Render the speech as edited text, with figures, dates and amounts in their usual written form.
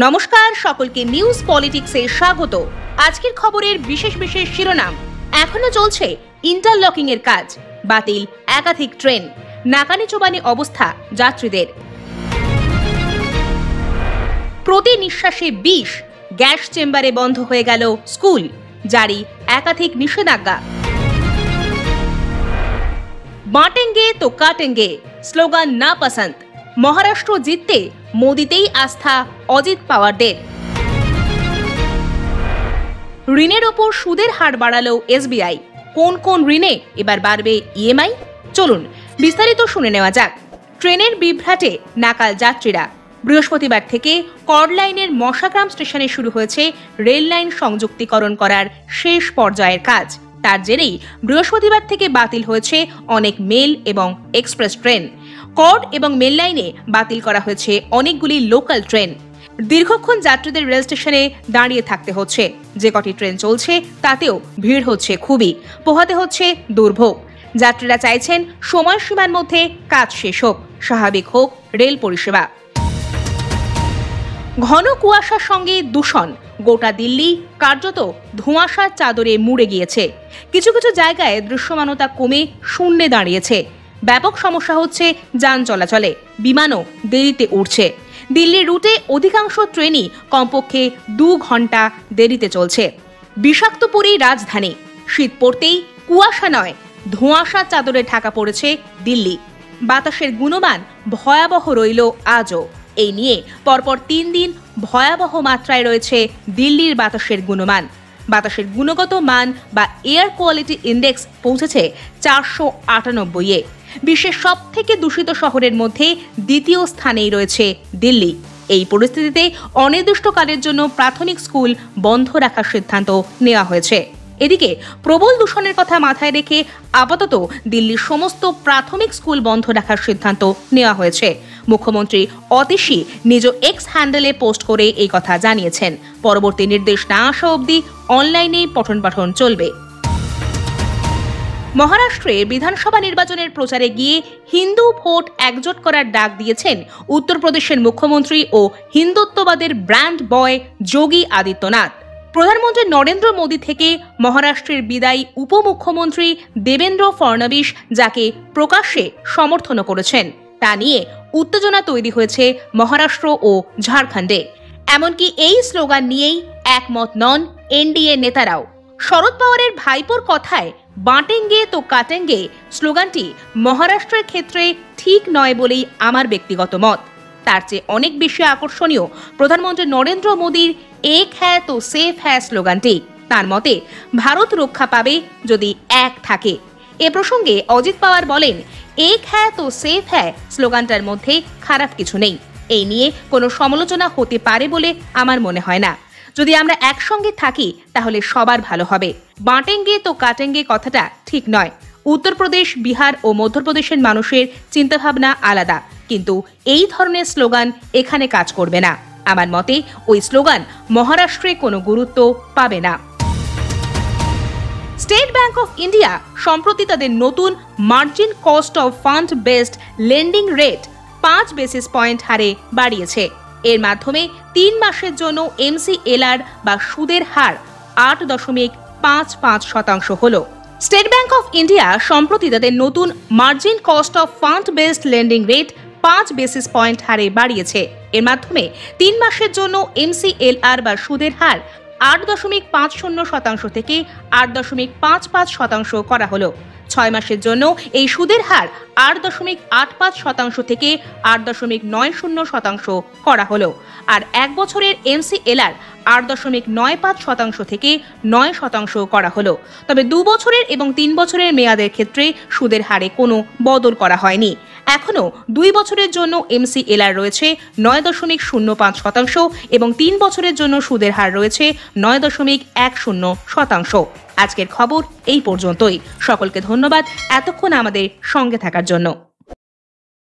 নমস্কার সকলকে নিউজ পলিটিক্সে স্বাগত। আজকের খবরের বিশেষ বিশেষ শিরোনাম। এখনো চলছে ইন্টারলকিং এর কাজ, বাতিল একাধিক ট্রেন, নাকানি চোবানি অবস্থা যাত্রীদের। প্রতি নিঃশ্বাসে বিষ, গ্যাস চেম্বারে বন্ধ হয়ে গেল স্কুল, জারি একাধিক নিষেধাজ্ঞা। বাঁটেঙ্গে তো কাটেঙ্গে, স্লোগান না পসন্দ, মহারাষ্ট্র জিততে মোদিতেই আস্থা অজিত পাওয়ারদের। ঋণের ওপর সুদের হার বাড়ালো এসবিআই, কোন কোন ঋণে এবার বাড়বে ইএমআই? চলুন বিস্তারিত শুনে নেওয়া যাক। ট্রেনের বিভ্রাটে নাকাল যাত্রীরা। বৃহস্পতিবার থেকে কর্ডলাইনের মশাগ্রাম স্টেশনে শুরু হয়েছে রেল লাইন সংযুক্তিকরণ করার শেষ পর্যায়ের কাজ। তার জেরেই বৃহস্পতিবার থেকে বাতিল হয়েছে অনেক মেল এবং এক্সপ্রেস ট্রেন। কর্ড এবং মেল লাইনে বাতিল করা হয়েছে অনেকগুলি লোকাল ট্রেন। দীর্ঘক্ষণ যাত্রীদের রেল স্টেশনে দাঁড়িয়ে থাকতে হচ্ছে। যে কটি ট্রেন চলছে তাতেও ভিড় হচ্ছে খুবই, পোহাতে হচ্ছে দুর্ভোগ। যাত্রীরা চাইছেন সময়সীমার মধ্যে কাজ শেষ হোক, স্বাভাবিক হোক রেল পরিষেবা। ঘন কুয়াশার সঙ্গে দূষণ, গোটা দিল্লি কার্যত ধোঁয়াশার চাদরে মুড়ে গিয়েছে। কিছু কিছু জায়গায় দৃশ্যমানতা কমে শূন্যে দাঁড়িয়েছে। ব্যাপক সমস্যা হচ্ছে যান চলাচলে, বিমানও দেরিতে উঠছে। দিল্লির রুটে অধিকাংশ ট্রেনই কমপক্ষে 2 ঘন্টা দেরিতে চলছে। বিষাক্তপুরী রাজধানী, শীত পড়তেই কুয়াশা নয় ধোঁয়াশার চাদরে ঢাকা পড়েছে দিল্লি। বাতাসের গুণমান ভয়াবহ রইল আজও। এই নিয়ে পরপর 3 দিন ভয়াবহ মাত্রায় রয়েছে দিল্লির বাতাসের গুণমান। বাতাসের গুণগত মান বা এয়ার কোয়ালিটি ইন্ডেক্স পৌঁছেছে 498-এ। বিশ্বের সবথেকে দূষিত শহরের মধ্যে দ্বিতীয় স্থানেই রয়েছে দিল্লি। এই পরিস্থিতিতে অনির্দিষ্টকালের জন্য প্রাথমিক স্কুল বন্ধ রাখার সিদ্ধান্ত নেওয়া হয়েছে। এদিকে প্রবল দূষণের কথা মাথায় রেখে আপাতত দিল্লির সমস্ত প্রাথমিক স্কুল বন্ধ রাখার সিদ্ধান্ত নেওয়া হয়েছে। মুখ্যমন্ত্রী অতীশী নিজ এক্স হ্যান্ডেলে পোস্ট করে এই কথা জানিয়েছেন। পরবর্তী নির্দেশ না আসা অবধি অনলাইনে পঠন পাঠন চলবে। মহারাষ্ট্রে বিধানসভা নির্বাচনের প্রচারে গিয়ে হিন্দু ভোট একজোট করার ডাক দিয়েছেন উত্তরপ্রদেশের মুখ্যমন্ত্রী ও হিন্দুত্ববাদের ব্র্যান্ড বয় যোগী আদিত্যনাথ। প্রধানমন্ত্রী নরেন্দ্র মোদী থেকে মহারাষ্ট্রের বিদায়ী উপমুখ্যমন্ত্রী দেবেন্দ্র ফডনবিস যাকে প্রকাশ্যে সমর্থন করেছেন, তা নিয়ে উত্তেজনা তৈরি হয়েছে মহারাষ্ট্র ও ঝাড়খণ্ডে। এমনকি এই স্লোগান নিয়েই একমত নন এনডিএ নেতারাও। শরদ পাওয়ারের ভাইপোর কথায় বাঁটেঙ্গে তো কাটেঙ্গে স্লোগানটি মহারাষ্ট্রের ক্ষেত্রে ঠিক নয় বলেই আমার ব্যক্তিগত মত। তার চেয়ে অনেক বেশি আকর্ষণীয় প্রধানমন্ত্রী নরেন্দ্র মোদীর এক হ্যায় তো সেফ হ্যায় স্লোগানটি। তার মতে ভারত রক্ষা পাবে যদি এক থাকে। এ প্রসঙ্গে অজিত পাওয়ার বলেন, এক হ্যায় তো সেফ হ্যায় স্লোগানটার মধ্যে খারাপ কিছু নেই। এই নিয়ে কোনো সমালোচনা হতে পারে বলে আমার মনে হয় না। যদি আমরা একসঙ্গে থাকি তাহলে সবার ভালো হবে। বাঁটেঙ্গে তো কাটেঙ্গে কথাটা ঠিক নয়। উত্তরপ্রদেশ, বিহার ও মধ্যপ্রদেশের মানুষের চিন্তাভাবনা আলাদা, কিন্তু এই ধরনের স্লোগান এখানে কাজ করবে না। আমার মতে ওই স্লোগান মহারাষ্ট্রে কোনো গুরুত্ব পাবে না। স্টেট ব্যাংক অফ ইন্ডিয়া সম্প্রতি তাদের নতুন margin cost of fund based lending rate 5 basis point হারে বাড়িয়েছে। এর মাধ্যমে 3 মাসের জন্য এমসিএলআর বা সুদের হার 8.55% হলো। স্টেট ব্যাংক অফ ইন্ডিয়া সম্প্রতি তাদের নতুন margin cost of fund based lending rate 5 basis point হারে বাড়িয়েছে। এর মাধ্যমে 3 মাসের জন্য এমসিএলআর বা সুদের হার 8.50% থেকে 8.55% করা হলো। 6 মাসের জন্য এই সুদের হার 8.85% থেকে 8.90% করা হলো। আর 1 বছরের এমসিএলআর 8.95% থেকে 9% করা হলো। তবে 2 বছরের এবং 3 বছরের মেয়াদের ক্ষেত্রে সুদের হারে কোনো বদল করা হয়নি। এখনো 2 বছরের জন্য এমসিএলআর রয়েছে 9.05% এবং 3 বছরের জন্য সুদের হার রয়েছে 9.10%। আজকের খবর এই পর্যন্তই। সকলকে ধন্যবাদ এতক্ষণ আমাদের সঙ্গে থাকার জন্য।